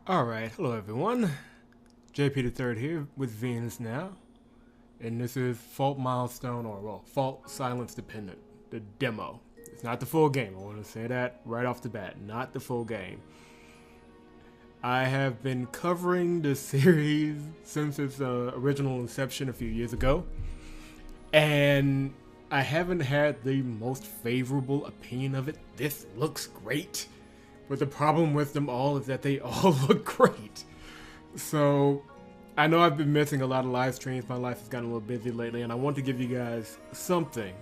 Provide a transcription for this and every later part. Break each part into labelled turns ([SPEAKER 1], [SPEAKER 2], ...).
[SPEAKER 1] Alright, hello everyone. JP the Third here with Venus now. And this is Fault Milestone, or well, Fault Silence Dependent, the demo. It's not the full game, I want to say that right off the bat, not the full game. I have been covering the series since its original inception a few years ago. And I haven't had the most favorable opinion of it. This looks great. But the problem with them all is that they all look great. So, I know I've been missing a lot of live streams. My life has gotten a little busy lately, and I want to give you guys something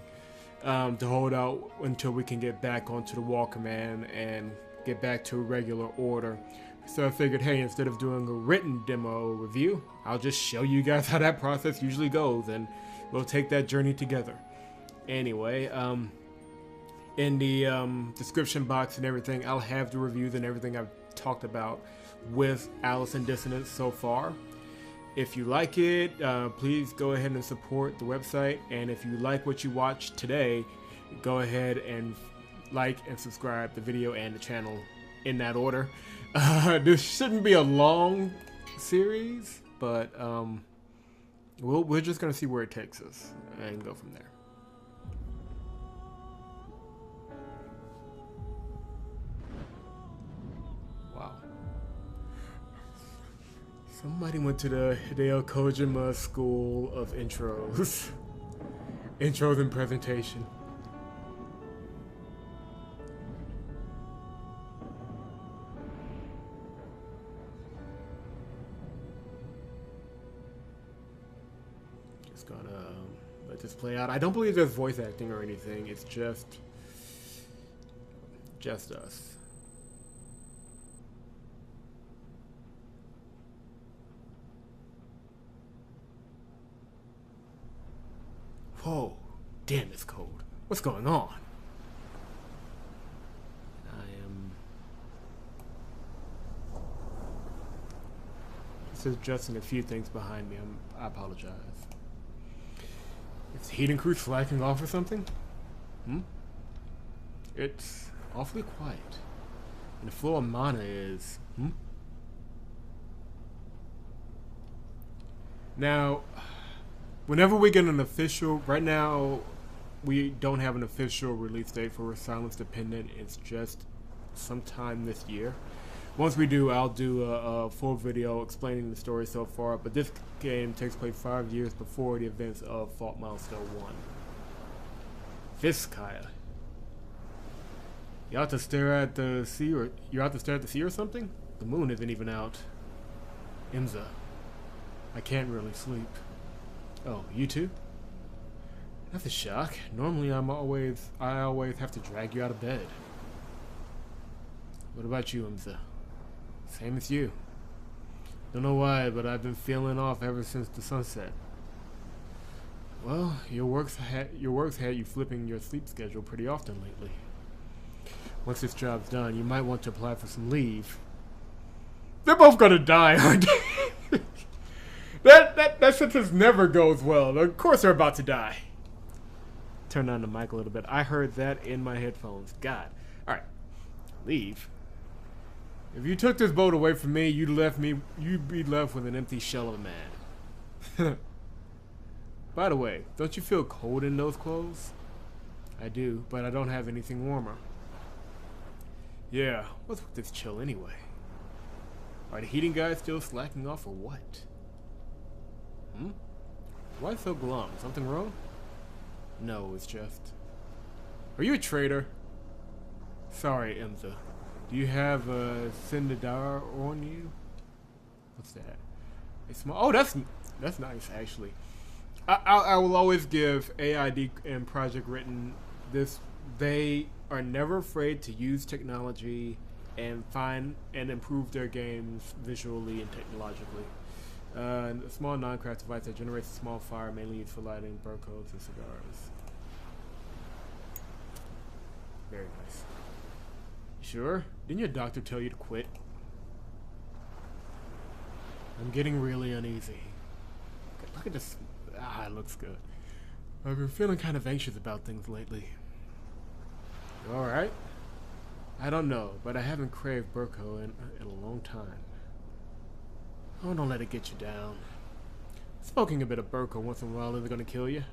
[SPEAKER 1] to hold out until we can get back onto the wall command and get back to a regular order. So I figured, hey, instead of doing a written demo review, I'll just show you guys how that process usually goes, and we'll take that journey together. Anyway, in the description box and everything, I'll have the reviews and everything I've talked about with Alice in Dissonance so far. If you like it, please go ahead and support the website. And if you like what you watched today, go ahead and like and subscribe the video and the channel in that order. This shouldn't be a long series, but we're just going to see where it takes us and go from there. Somebody went to the Hideo Kojima School of Intros. Intros and presentation. Just gonna let this play out. I don't believe there's voice acting or anything. It's just us. Whoa, damn, it's cold. What's going on? I am just adjusting a few things behind me. I apologize. Is the heating crew slacking off or something? It's awfully quiet. And the flow of mana is... Now... Whenever we get an official, right now we don't have an official release date for Silence Dependent. It's just sometime this year. Once we do, I'll do a full video explaining the story so far. But this game takes place 5 years before the events of Fault Milestone 1. Fiskaya. You out to stare at the sea, or you're out to stare at the sea or something? The moon isn't even out. Imza. I can't really sleep. Oh, you too? That's a shock. Normally I always have to drag you out of bed. What about you, Imza? Same as you. Don't know why, but I've been feeling off ever since the sunset. Well, your work's had you flipping your sleep schedule pretty often lately. Once this job's done, you might want to apply for some leave. They're both gonna die, aren't they? That sentence never goes well. Of course they're about to die. Turn on the mic a little bit. I heard that in my headphones. God. Alright. Leave. If you took this boat away from me, you'd be left with an empty shell of a man. By the way, don't you feel cold in those clothes? I do, but I don't have anything warmer. Yeah, what's with this chill anyway? Are the heating guys still slacking off or what? Why so glum? Something wrong? No, it's just... Are you a traitor? Sorry, Imza. Do you have a Sindadar on you? What's that? It's small. Oh, that's nice, actually. I will always give AID and Project Written this. They are never afraid to use technology and find and improve their games visually and technologically. A small non-craft device that generates a small fire, mainly used for lighting burkos and cigars. Very nice. You sure? Didn't your doctor tell you to quit? I'm getting really uneasy. Look at this. It looks good. I've been feeling kind of anxious about things lately. You alright? I don't know, but I haven't craved Burko in a long time. Oh, don't let it get you down. Smoking a bit of Burko once in a while isn't gonna kill you.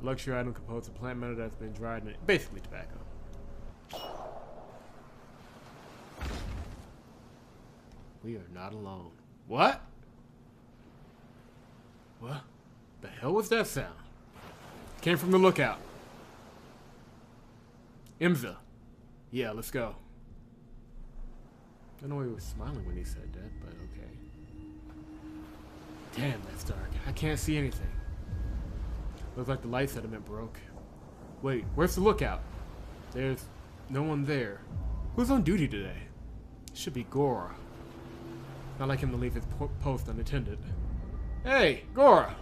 [SPEAKER 1] A luxury item composed of plant matter that's been dried in it. Basically tobacco. We are not alone. What? What the hell was that sound? Came from the lookout. Imza. Yeah, let's go. I don't know he was smiling when he said that, but okay. Damn, that's dark. I can't see anything. Looks like the light sediment broke. Wait, where's the lookout? There's no one there. Who's on duty today? Should be Gora. Not like him to leave his post unattended. Hey, Gora!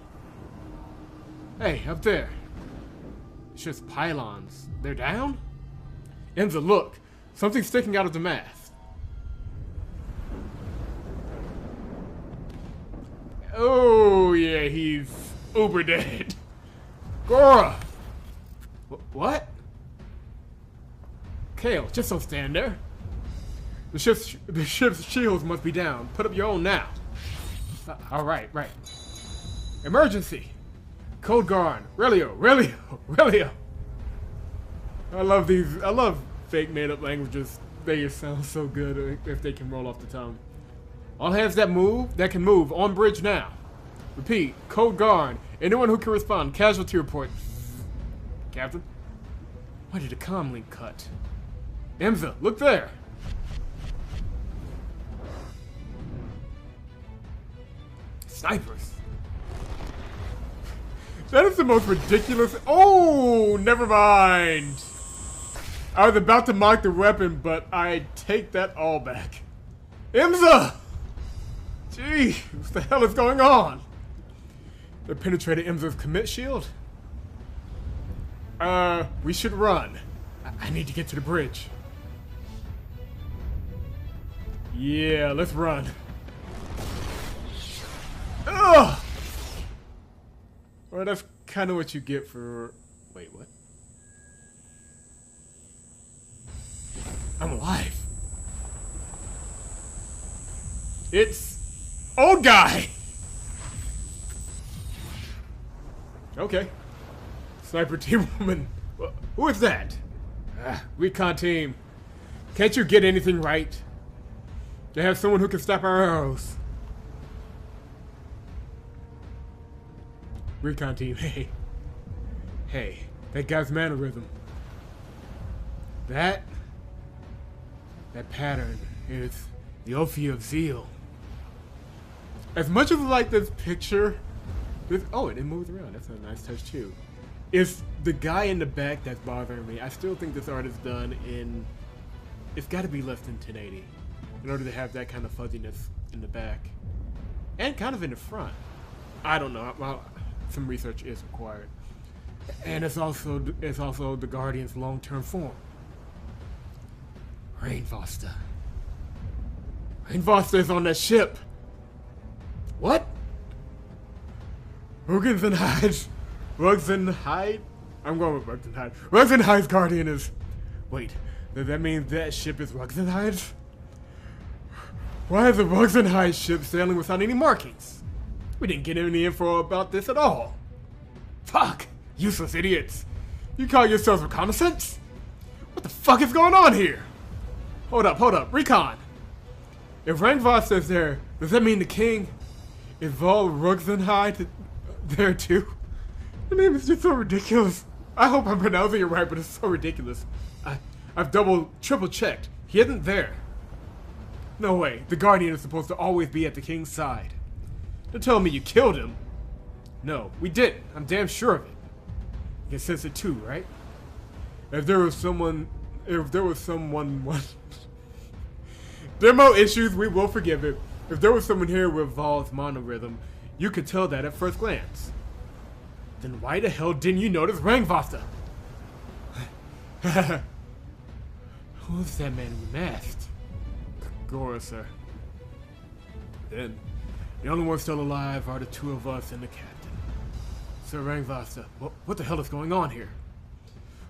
[SPEAKER 1] Hey, up there. It's just pylons. They're down? Imza, look! Something's sticking out of the mast. Oh, yeah, he's uber dead. Gora! What? Kale, just don't stand there. The ship's shields must be down. Put up your own now. Alright, right. Emergency! Code Guard! Relio! I love fake made-up languages. They just sound so good if they can roll off the tongue. All hands that can move, on bridge now. Repeat, Code Guard. Anyone who can respond, casualty report. Captain? Why did the comm link cut? Imza, look there! Snipers. That is the most ridiculous. Oh, never mind. I was about to mock the weapon, but I take that all back. Imza! Gee, what the hell is going on? They penetrated Imza's commit shield? We should run. I need to get to the bridge. Yeah, let's run. Ugh! Well, that's kind of what you get for... Wait, what? I'm alive. It's... Old guy! Okay. Sniper team woman. Who is that? Recon team. Can't you get anything right? They have someone who can stop our arrows. Recon team, hey. Hey, that guy's mannerism. That pattern is the Ophi of Zeal. As much as I like this picture, oh, and it moves around. That's a nice touch too. It's the guy in the back that's bothering me. I still think this art is done in... It's got to be less than 1080 in order to have that kind of fuzziness in the back. And kind of in the front. I don't know. Well, some research is required. And it's also the Guardian's long-term form. Rainfoster. Rainfoster is on that ship. What? Rugens and Hyde. Rugs and Hyde? I'm going with Rugs and Hyde. Rugs and Hyde's Guardian is... Wait, does that mean that ship is Rugs and Hyde? Why is the Rugs and Hyde ship sailing without any markings? We didn't get any info about this at all. Fuck! Useless idiots. You call yourselves reconnaissance? What the fuck is going on here? Hold up. Recon! If Rangvoss is there, does that mean the king is Vol Rugzenhide there too? The name is just so ridiculous. I hope I'm pronouncing it right, but it's so ridiculous. I've triple checked. He isn't there. No way. The Guardian is supposed to always be at the king's side. Don't tell me you killed him. No, we didn't. I'm damn sure of it. You can sense it too, right? If there was someone Demo issues, we will forgive it. If there was someone here with Vol's monorhythm, you could tell that at first glance. Then why the hell didn't you notice Rangvoster? Who's that man masked? Gora, sir. Then, the only ones still alive are the two of us and the captain. Sir Rangvoster, what the hell is going on here?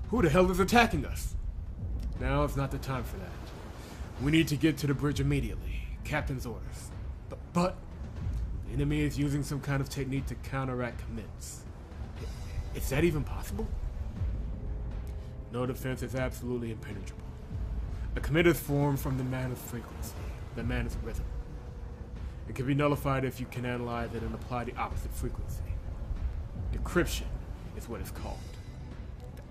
[SPEAKER 1] Who the hell is attacking us? Now is not the time for that. We need to get to the bridge immediately. Captain's orders. But The enemy is using some kind of technique to counteract commits. Is that even possible? No defense is absolutely impenetrable. A commit is formed from the mana's frequency, the mana's rhythm. It can be nullified if you can analyze it and apply the opposite frequency. Decryption is what it's called.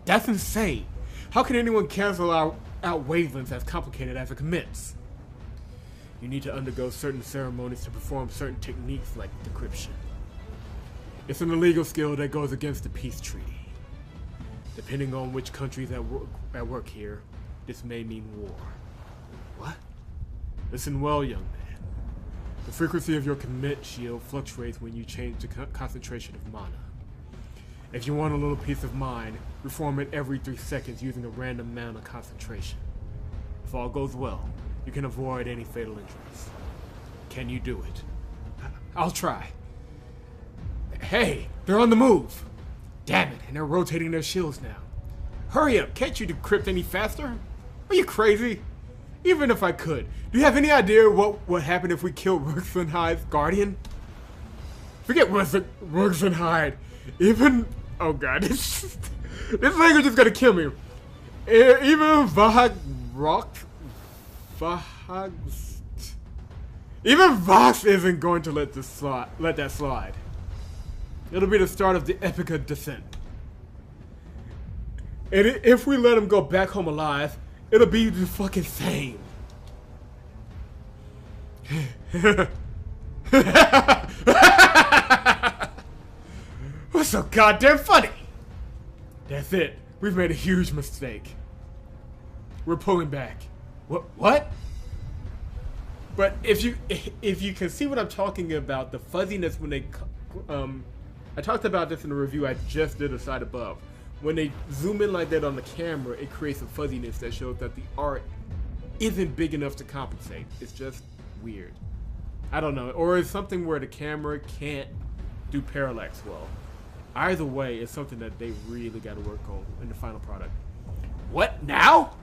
[SPEAKER 1] That's insane! How can anyone cancel out wavelengths as complicated as it commits? You need to undergo certain ceremonies to perform certain techniques like decryption. It's an illegal skill that goes against the peace treaty. Depending on which countries at work here, this may mean war. What? Listen well, young man. The frequency of your commit shield fluctuates when you change the concentration of mana. If you want a little peace of mind, reform it every 3 seconds using a random mana concentration. If all goes well, you can avoid any fatal injuries. Can you do it? I'll try. Hey, they're on the move! Damn it, and they're rotating their shields now. Hurry up, can't you decrypt any faster? Are you crazy? Even if I could, do you have any idea what would happen if we killed Ruxenhide's guardian? Forget Ruxenhide. Even... oh god, this language is gonna kill me. Even Even Vox isn't going to let that slide. It'll be the start of the epic descent. And if we let him go back home alive, it'll be the fucking same. What's so goddamn funny? That's it. We've made a huge mistake. We're pulling back. What? But if you can see what I'm talking about, the fuzziness when they I talked about this in the review I just did a side above. When they zoom in like that on the camera, it creates a fuzziness that shows that the art isn't big enough to compensate. It's just weird. I don't know. Or it's something where the camera can't do parallax well. Either way, it's something that they really got to work on in the final product. What now?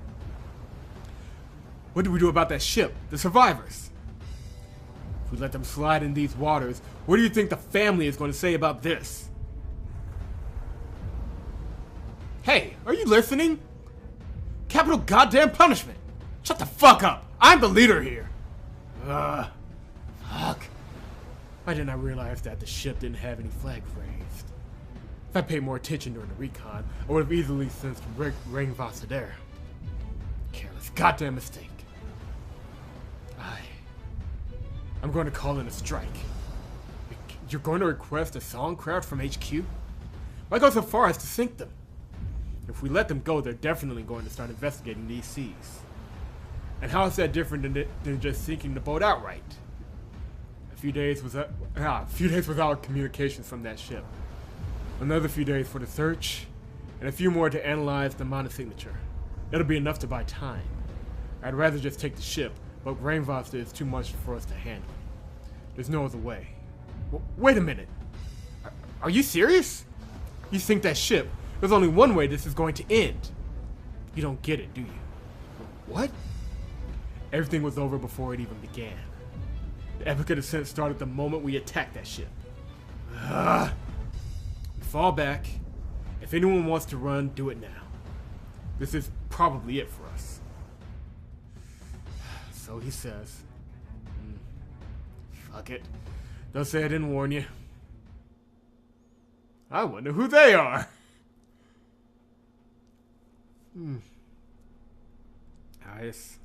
[SPEAKER 1] What do we do about that ship? The survivors? If we let them slide in these waters, what do you think the family is going to say about this? Hey, are you listening? Capital goddamn punishment! Shut the fuck up! I'm the leader here! Fuck. Why didn't I realize that the ship didn't have any flags raised? If I paid more attention during the recon, I would have easily sensed Rainvoss there. Careless goddamn mistake. I'm going to call in a strike. You're going to request a songcraft from HQ? Why go so far as to sink them? If we let them go, they're definitely going to start investigating these seas. And how is that different than just sinking the boat outright? A few days without communications from that ship. Another few days for the search, and a few more to analyze the mana signature. That'll be enough to buy time. I'd rather just take the ship, but Rainvoss is too much for us to handle. There's no other way. Wait a minute. Are you serious? You think that ship? There's only one way this is going to end. You don't get it, do you? What? Everything was over before it even began. The epic descent started the moment we attacked that ship. Fall back. If anyone wants to run, do it now. This is probably it for us. So he says. Fuck it. Don't say I didn't warn you. I wonder who they are. Nice.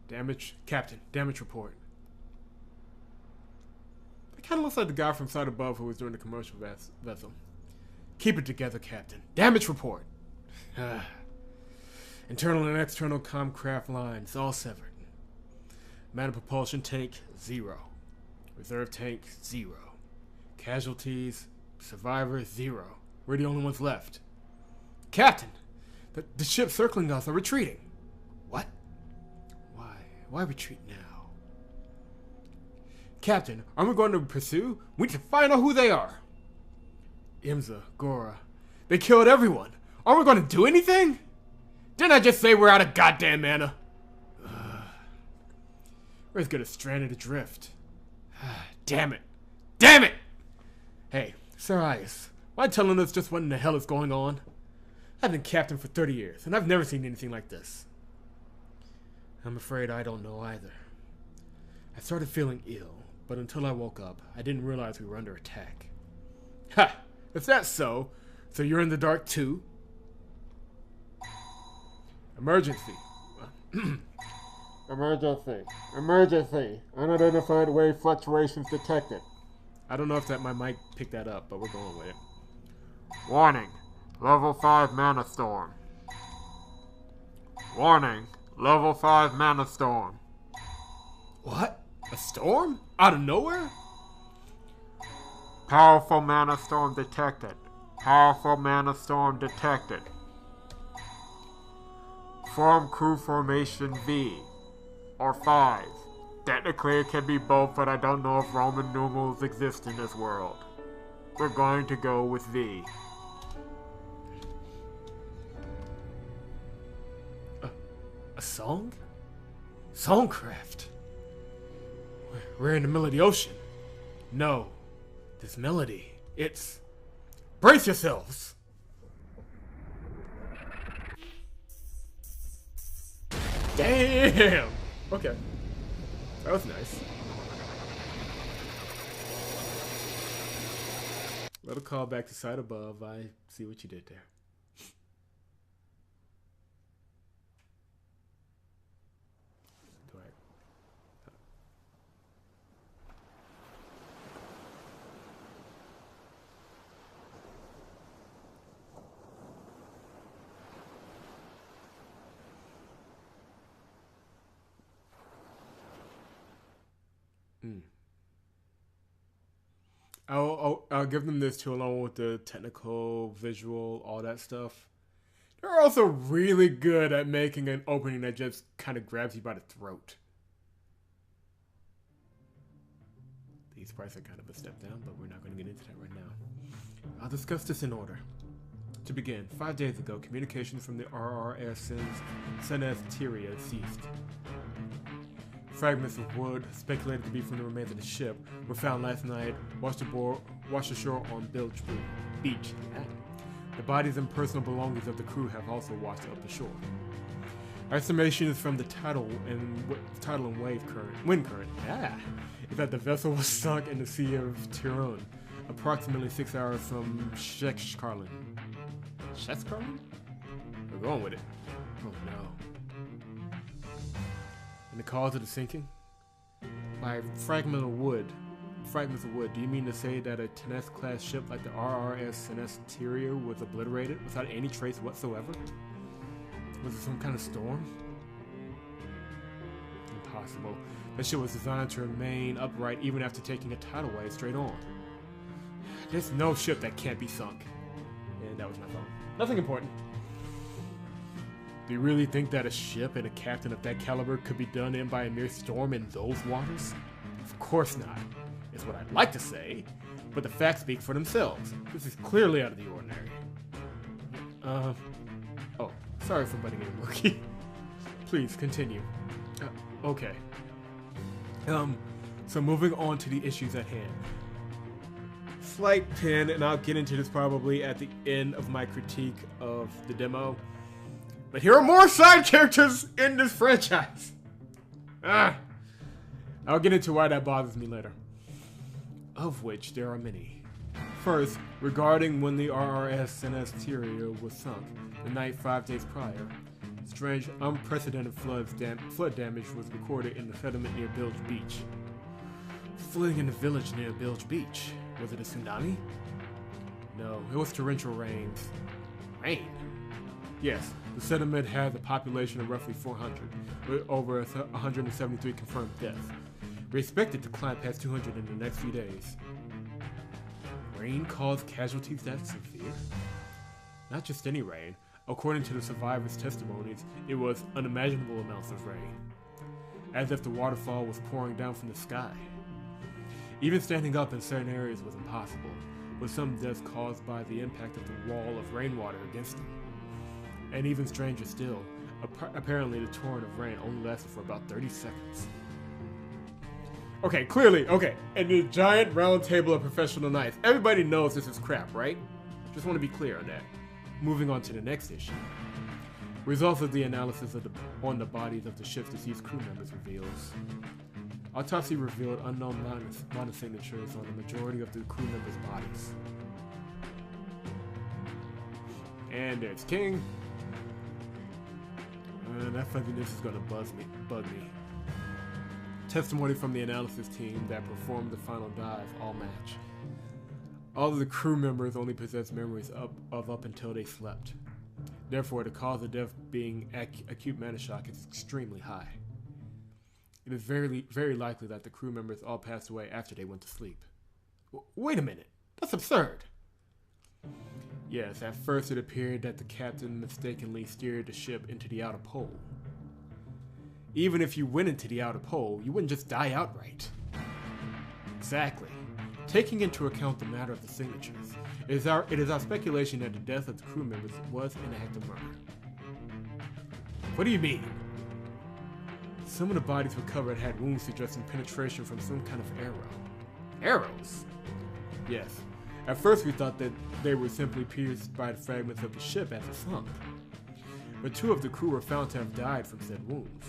[SPEAKER 1] Damage. Captain. Damage report. It kind of looks like the guy from Side Above who was doing the commercial vessel. Keep it together, Captain. Damage report. Internal and external comcraft lines all severed. Mana propulsion tank, 0. Reserve tank, 0. Casualties, survivors, 0. We're the only ones left. Captain! The ships circling us are retreating. What? Why? Why retreat now? Captain, aren't we going to pursue? We need to find out who they are. Imza, Gora. They killed everyone. Aren't we going to do anything? Didn't I just say we're out of goddamn mana? We're as good as stranded adrift. Damn it! Damn it! Hey, Sir Ice, why telling us just what in the hell is going on? I've been captain for 30 years, and I've never seen anything like this. I'm afraid I don't know either. I started feeling ill, but until I woke up, I didn't realize we were under attack. Ha! If that's so you're in the dark too? Emergency. Emergency. Unidentified wave fluctuations detected. I don't know if my mic picked that up, but we're going with it. Warning. Level 5 mana storm. Warning. Level 5 mana storm. What? A storm? Out of nowhere? Powerful mana storm detected. Powerful mana storm detected. Form crew formation V. Or 5. Technically it can be both, but I don't know if Roman numerals exist in this world. We're going to go with V. A song? Songcraft. We're in the middle of the ocean. No. This melody, it's... Brace yourselves! Damn! Okay. That was nice. Little call back to Sight Above. I see what you did there. I'll give them this too, along with the technical, visual, all that stuff. They're also really good at making an opening that just kind of grabs you by the throat. These prices are kind of a step down, but we're not going to get into that right now. I'll discuss this in order. To begin, 5 days ago, communications from the RRS Senes Tyria ceased. Fragments of wood, speculated to be from the remains of the ship, were found last night, washed ashore on Bilge Beach. The bodies and personal belongings of the crew have also washed up the shore. Our estimation is from the tidal and wind current, is that the vessel was sunk in the Sea of Tyria, approximately 6 hours from Shexkarlin. Shexkarlin? We're going with it. Oh no. And the cause of the sinking? By fragments of wood, do you mean to say that a Senes-class ship like the RRS Senes Tyria was obliterated without any trace whatsoever? Was it some kind of storm? Impossible. That ship was designed to remain upright even after taking a tidal wave straight on. There's no ship that can't be sunk. And that was my phone. Nothing important. Do you really think that a ship and a captain of that caliber could be done in by a mere storm in those waters? Of course not, is what I'd like to say, but the facts speak for themselves. This is clearly out of the ordinary. Oh, sorry for butting in, Rookie. Please, continue. Okay. So moving on to the issues at hand. Slight pin, and I'll get into this probably at the end of my critique of the demo. But here are more side characters in this franchise. I'll get into why that bothers me later. Of which there are many. First, regarding when the RRS Senes Tyria was sunk, the night 5 days prior, strange, unprecedented flood damage was recorded in the settlement near Bilge Beach. Flooding in the village near Bilge Beach. Was it a tsunami? No, it was torrential rains. Rain? Yes, the settlement has a population of roughly 400, with over 173 confirmed deaths. We expect it to climb past 200 in the next few days. Rain caused casualties that severe? Not just any rain. According to the survivors' testimonies, it was unimaginable amounts of rain. As if the waterfall was pouring down from the sky. Even standing up in certain areas was impossible, with some deaths caused by the impact of the wall of rainwater against them. And even stranger still, apparently the torrent of rain only lasted for about 30 seconds. Okay, clearly, okay. And the giant round table of professional knights. Everybody knows this is crap, right? Just want to be clear on that. Moving on to the next issue. Results of the analysis on the bodies of the ship's deceased crew members reveals. Autopsy revealed unknown monosignatures on the majority of the crew members' bodies. And there's King. That fuzziness is gonna bug me. Testimony from the analysis team that performed the final dive all match. All of the crew members only possess memories of up until they slept. Therefore, the cause of death being acute mana shock is extremely high. It is very likely that the crew members all passed away after they went to sleep. Wait a minute, that's absurd. Yes, at first it appeared that the captain mistakenly steered the ship into the outer pole. Even if you went into the outer pole, you wouldn't just die outright. Exactly. Taking into account the matter of the signatures, it is our speculation that the death of the crew members was an act of murder. What do you mean? Some of the bodies recovered had wounds suggesting penetration from some kind of arrow. Arrows? Yes. At first we thought that they were simply pierced by the fragments of the ship as it sunk. But 2 of the crew were found to have died from said wounds.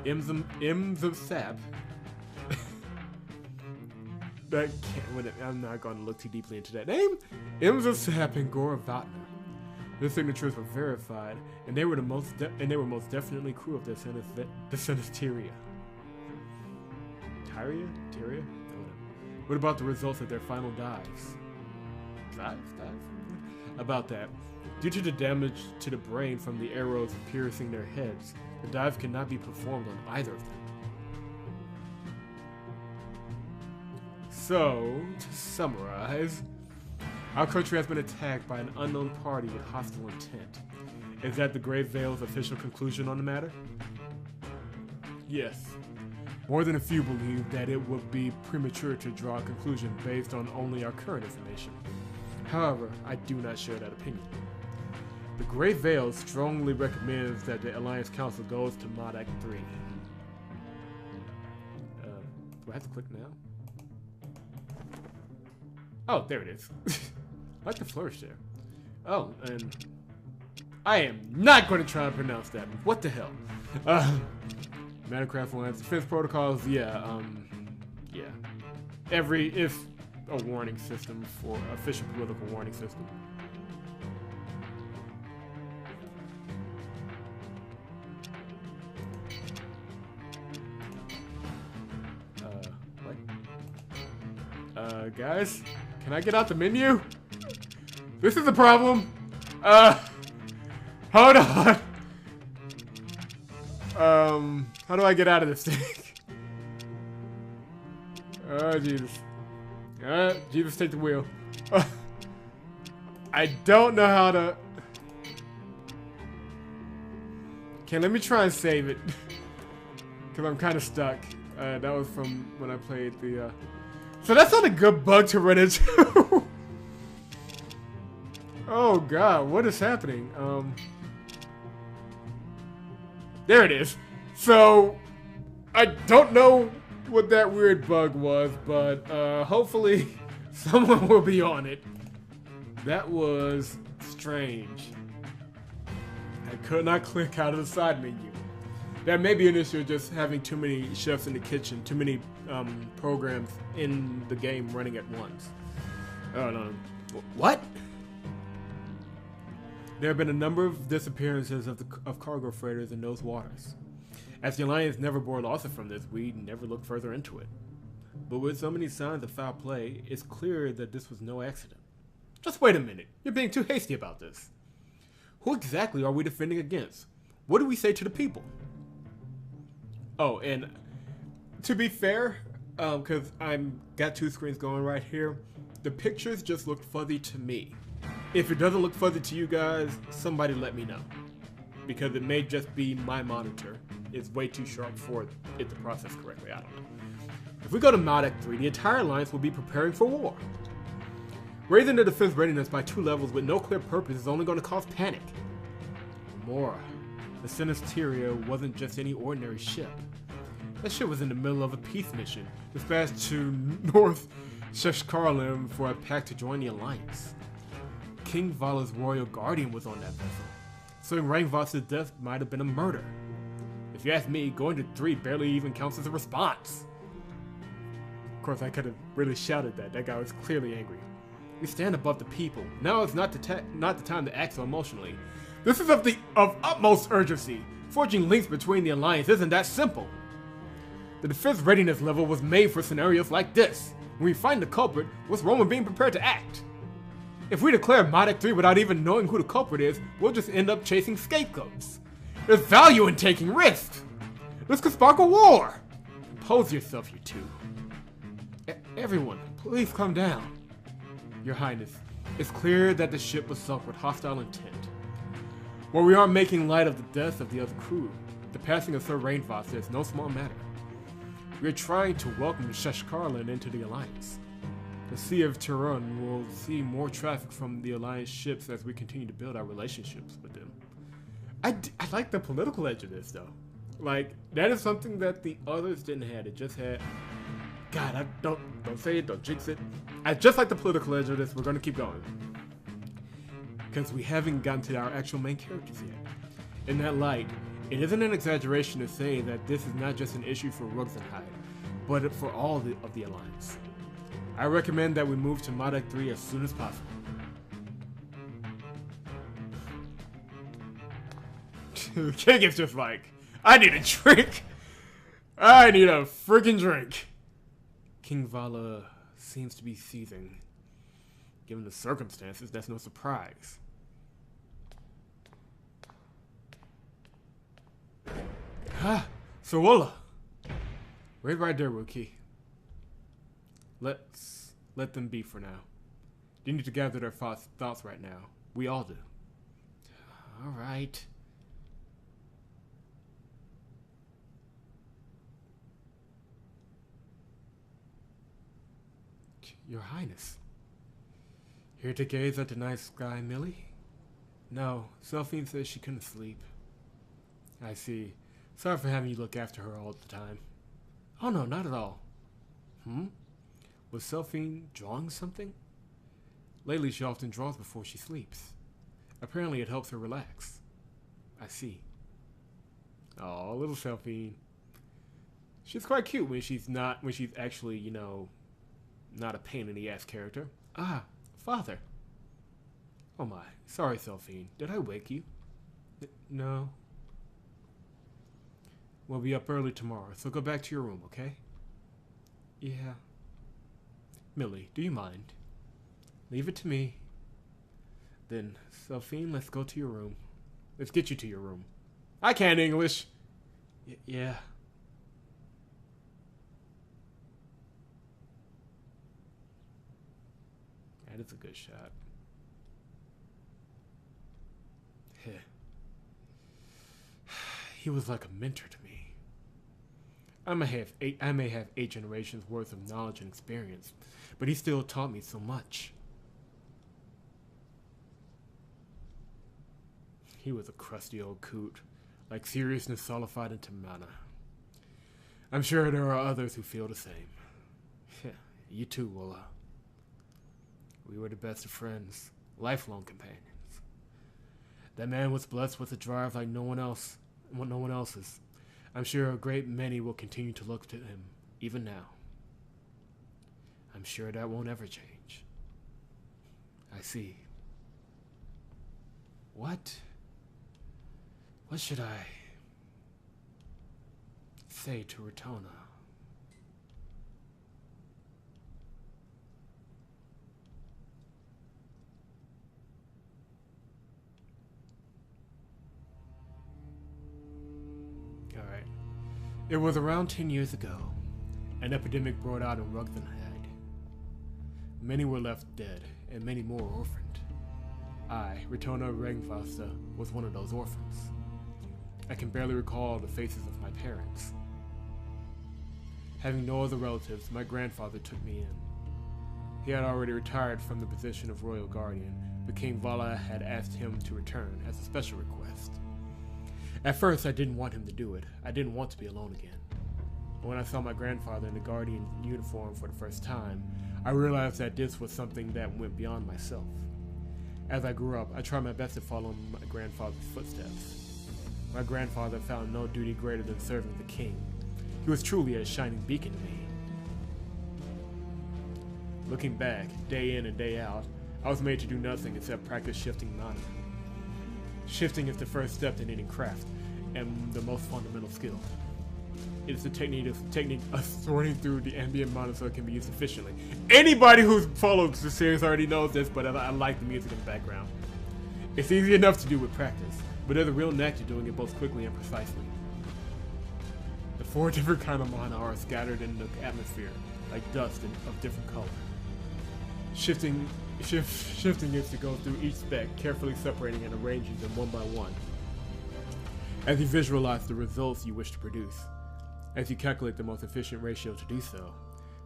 [SPEAKER 1] Ims of Sap. I'm not going to look too deeply into that name. Ims of Sap and Gora Vatna. Their signatures were verified, and they were most definitely crew of the Senes Tyria. Tyria? What about the results of their final dives? Dives? About that. Due to the damage to the brain from the arrows piercing their heads, the dive cannot be performed on either of them. So, to summarize, our country has been attacked by an unknown party with hostile intent. Is that the Grave Veil's official conclusion on the matter? Yes. More than a few believe that it would be premature to draw a conclusion based on only our current information. However, I do not share that opinion. The Grave Veil strongly recommends that the Alliance Council goes to Modak 3. Do I have to click now? Oh, there it is. I like the flourish there. Oh, and I am not going to try and pronounce that. What the hell? Metacraft Alliance defense protocols, yeah. If a warning system for official political warning system. What? Guys, can I get out the menu? This is the problem. Hold on. How do I get out of this thing? Oh, Jesus. Jesus, take the wheel. I don't know how to... Okay, let me try and save it. Because I'm kind of stuck. That was from when I played the... So that's not a good bug to run into. Oh, God. What is happening? There it is. So, I don't know what that weird bug was, but hopefully someone will be on it. That was strange. I could not click out of the side menu. That may be an issue of just having too many chefs in the kitchen, too many programs in the game running at once. Oh no. What? There have been a number of disappearances of cargo freighters in those waters. As the Alliance never bore losses from this, we never looked further into it. But with so many signs of foul play, it's clear that this was no accident. Just wait a minute. You're being too hasty about this. Who exactly are we defending against? What do we say to the people? Oh, and to be fair, because I'm got 2 screens going right here, the pictures just look fuzzy to me. If it doesn't look fuzzy to you guys, somebody let me know. Because it may just be my monitor. It's way too sharp for it to process correctly, I don't know. If we go to Modak 3, the entire alliance will be preparing for war. Raising the defense readiness by 2 levels with no clear purpose is only going to cause panic. More, the Senes Tyria wasn't just any ordinary ship. That shit was in the middle of a peace mission, dispatched to North Sheshkarlim for a pact to join the Alliance. King Vala's royal guardian was on that vessel, so Rangvoss's death might have been a murder. If you ask me, going to 3 barely even counts as a response. Of course, I could have really shouted that. That guy was clearly angry. We stand above the people. Now is not the time to act so emotionally. This is of utmost urgency. Forging links between the Alliance isn't that simple. The defense readiness level was made for scenarios like this. When we find the culprit, what's wrong with being prepared to act? If we declare Modek 3 without even knowing who the culprit is, we'll just end up chasing scapegoats. There's value in taking risks. This could spark a war. Compose yourself, you two. Everyone, please calm down. Your Highness, it's clear that the ship was sunk with hostile intent. While we aren't making light of the deaths of the other crew, the passing of Sir Rainvoss is no small matter. We are trying to welcome Sheshkarlan into the Alliance. The Sea of Tirun will see more traffic from the Alliance ships as we continue to build our relationships with them. I like the political edge of this, though. Like, that is something that the others didn't have. It just had... God, I don't say it, don't jinx it. I just like the political edge of this. We're going to keep going. Because we haven't gotten to our actual main characters yet. In that light, it isn't an exaggeration to say that this is not just an issue for Ruxenhide, but for all of the Alliance. I recommend that we move to Modek 3 as soon as possible. King is just like, I need a drink. I need a freaking drink. King Vala seems to be seething. Given the circumstances, that's no surprise. Ah, Sawula. Wait right there, Wookie. Let them be for now. They need to gather their thoughts right now. We all do. All right. Your Highness. Here to gaze at the night sky, Millie? No, Selphine says she couldn't sleep. I see. Sorry for having you look after her all the time. Oh no, not at all. Was Selphine drawing something? Lately she often draws before she sleeps. Apparently it helps her relax. I see. Oh, little Selphine. She's quite cute when she's actually, you know, not a pain in the ass character. Ah, father. Oh my, sorry Selphine. Did I wake you? No. We'll be up early tomorrow, so go back to your room, okay? Yeah. Millie, do you mind? Leave it to me. Then, Selphine, let's go to your room. Let's get you to your room. I can't English. Yeah. That is a good shot. He was like a mentor to me. I may have 8 generations worth of knowledge and experience, but he still taught me so much. He was a crusty old coot, like seriousness solidified into mana. I'm sure there are others who feel the same. You too, Willa. We were the best of friends, lifelong companions. That man was blessed with a drive like no one else's. I'm sure a great many will continue to look to him, even now. I'm sure that won't ever change. I see. What should I say to Ritona? Alright. It was around 10 years ago. An epidemic broke out in Ruxenhide. Many were left dead, and many more orphaned. I, Ritona Rangvasta, was one of those orphans. I can barely recall the faces of my parents. Having no other relatives, my grandfather took me in. He had already retired from the position of royal guardian, but King Vala had asked him to return as a special request. At first, I didn't want him to do it. I didn't want to be alone again. When I saw my grandfather in the Guardian uniform for the first time, I realized that this was something that went beyond myself. As I grew up, I tried my best to follow in my grandfather's footsteps. My grandfather found no duty greater than serving the king. He was truly a shining beacon to me. Looking back, day in and day out, I was made to do nothing except practice shifting mana. Shifting is the first step in any craft, and the most fundamental skill. It is the technique of sorting through the ambient mana so it can be used efficiently. Anybody who's followed the series already knows this, but I like the music in the background. It's easy enough to do with practice, but there's a real knack to doing it both quickly and precisely. The 4 different kinds of mana are scattered in the atmosphere, like dust of different color. Shifting is to go through each spec, carefully separating and arranging them one by one. As you visualize the results you wish to produce, as you calculate the most efficient ratio to do so,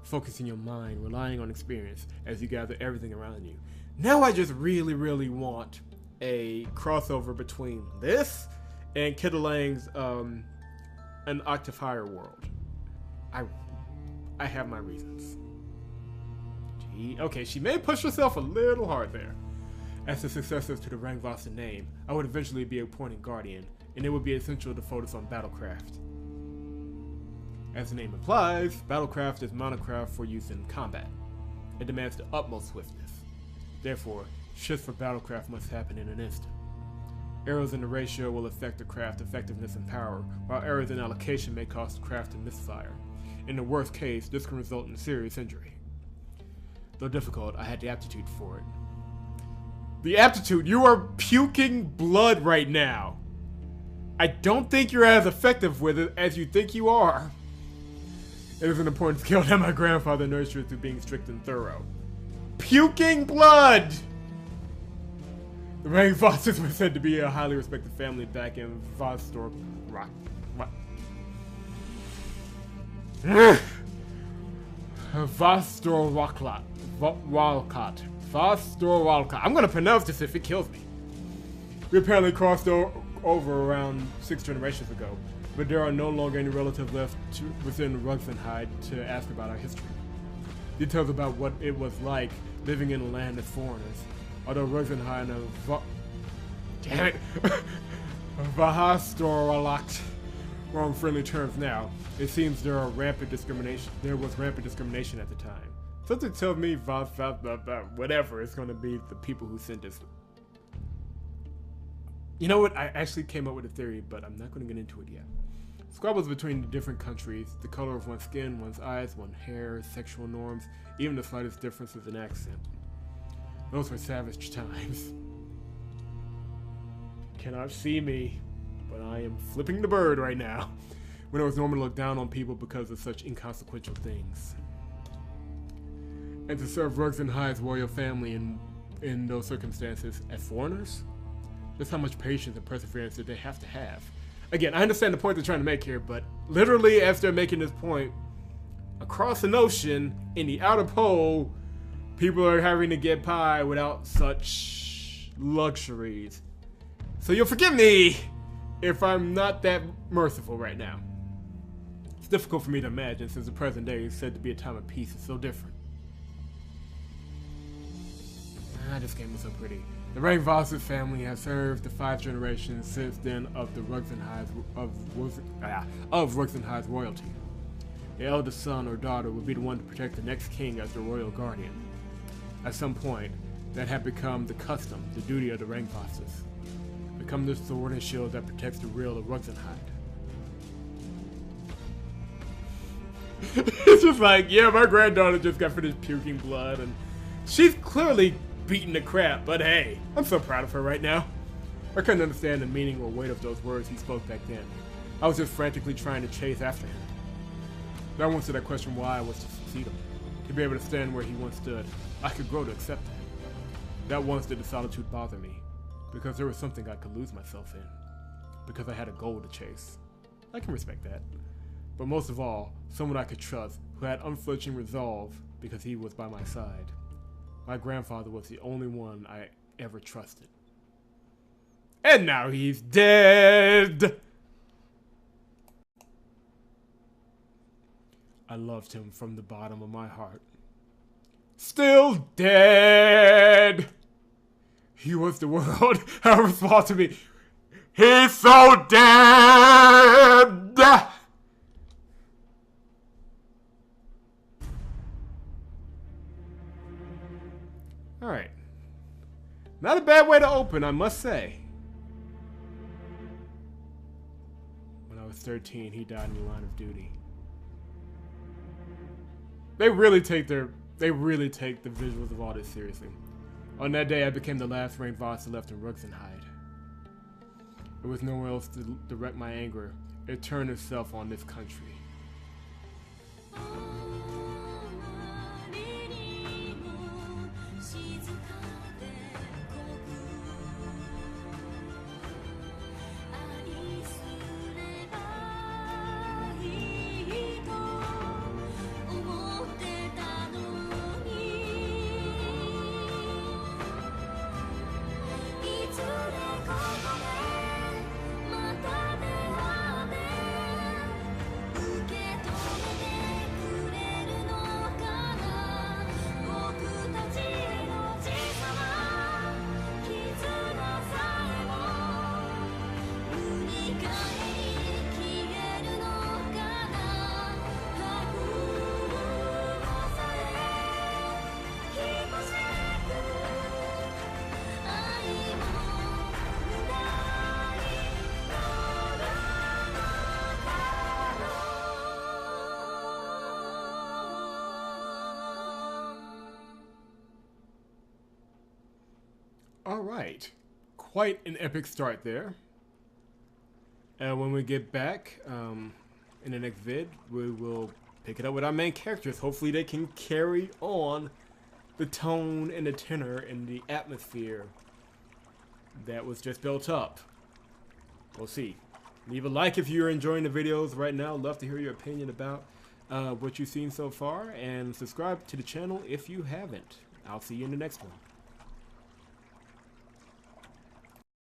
[SPEAKER 1] focusing your mind, relying on experience as you gather everything around you. Now I just really, really want a crossover between this and Kittlang's An Octifier World. I have my reasons. Okay, she may push herself a little hard there. As the successors to the Rangvossen name, I would eventually be appointed Guardian, and it would be essential to focus on Battlecraft. As the name implies, Battlecraft is monocraft for use in combat. It demands the utmost swiftness. Therefore, shifts for Battlecraft must happen in an instant. Errors in the ratio will affect the craft effectiveness and power, while errors in allocation may cause the craft to misfire. In the worst case, this can result in serious injury. Though difficult, I had the aptitude for it. The aptitude? You are puking blood right now. I don't think you're as effective with it as you think you are. It is an important skill that my grandfather nurtured through being strict and thorough. Puking blood! The Rangvossens were said to be a highly respected family back in Vostor Rock. Vostor Walcott. I'm gonna pronounce this if it kills me. We apparently crossed over around 6 generations ago, but there are no longer any relatives left within Rugsenhide to ask about our history. Details about what it was like living in a land as foreigners, although Rugsenhide and Vahastoralakt were on friendly terms now. It seems there was rampant discrimination at the time. Something tells me whatever it's going to be the people who sent this. You know what? I actually came up with a theory, but I'm not going to get into it yet. Squabbles between the different countries, the color of one's skin, one's eyes, one's hair, sexual norms, even the slightest differences in accent. Those were savage times. Cannot see me, but I am flipping the bird right now. When it was normal to look down on people because of such inconsequential things. And to serve Rugsenhide's royal family in those circumstances as foreigners? Just how much patience and perseverance did they have to have? Again, I understand the point they're trying to make here, but literally as they're making this point, across an ocean, in the outer pole, people are having to get by without such luxuries. So you'll forgive me if I'm not that merciful right now. It's difficult for me to imagine since the present day is said to be a time of peace. It's so different. This game is so pretty. The Rangvossen family has served the 5 generations since then of the Rugsenhide's royalty. The eldest son or daughter would be the one to protect the next king as the royal guardian. At some point, that had become the custom, the duty of the Rangvossens. Become the sword and shield that protects the real of Rugsenhide. It's just like, yeah, my granddaughter just got finished puking blood, and she's clearly beating the crap, but hey, I'm so proud of her right now. I couldn't understand the meaning or weight of those words he spoke back then. I was just frantically trying to chase after him. That answered that question why I was to succeed him. To be able to stand where he once stood, I could grow to accept that. That once did the solitude bother me, because there was something I could lose myself in. Because I had a goal to chase. I can respect that. But most of all, someone I could trust, who had unflinching resolve, because he was by my side. My grandfather was the only one I ever trusted. And now he's dead! I loved him from the bottom of my heart. Still dead! He was the world. How responsible to me. He's so dead! Alright. Not a bad way to open, I must say. When I was 13, he died in the line of duty. They really take the visuals of all this seriously. On that day, I became the last rank boss left in Ruxenhide. There was nowhere else to direct my anger. It turned itself on this country. Alright, quite an epic start there. And when we get back in the next vid, we will pick it up with our main characters. Hopefully they can carry on the tone and the tenor and the atmosphere that was just built up. We'll see. Leave a like if you're enjoying the videos right now. Love to hear your opinion about what you've seen so far. And subscribe to the channel if you haven't. I'll see you in the next one.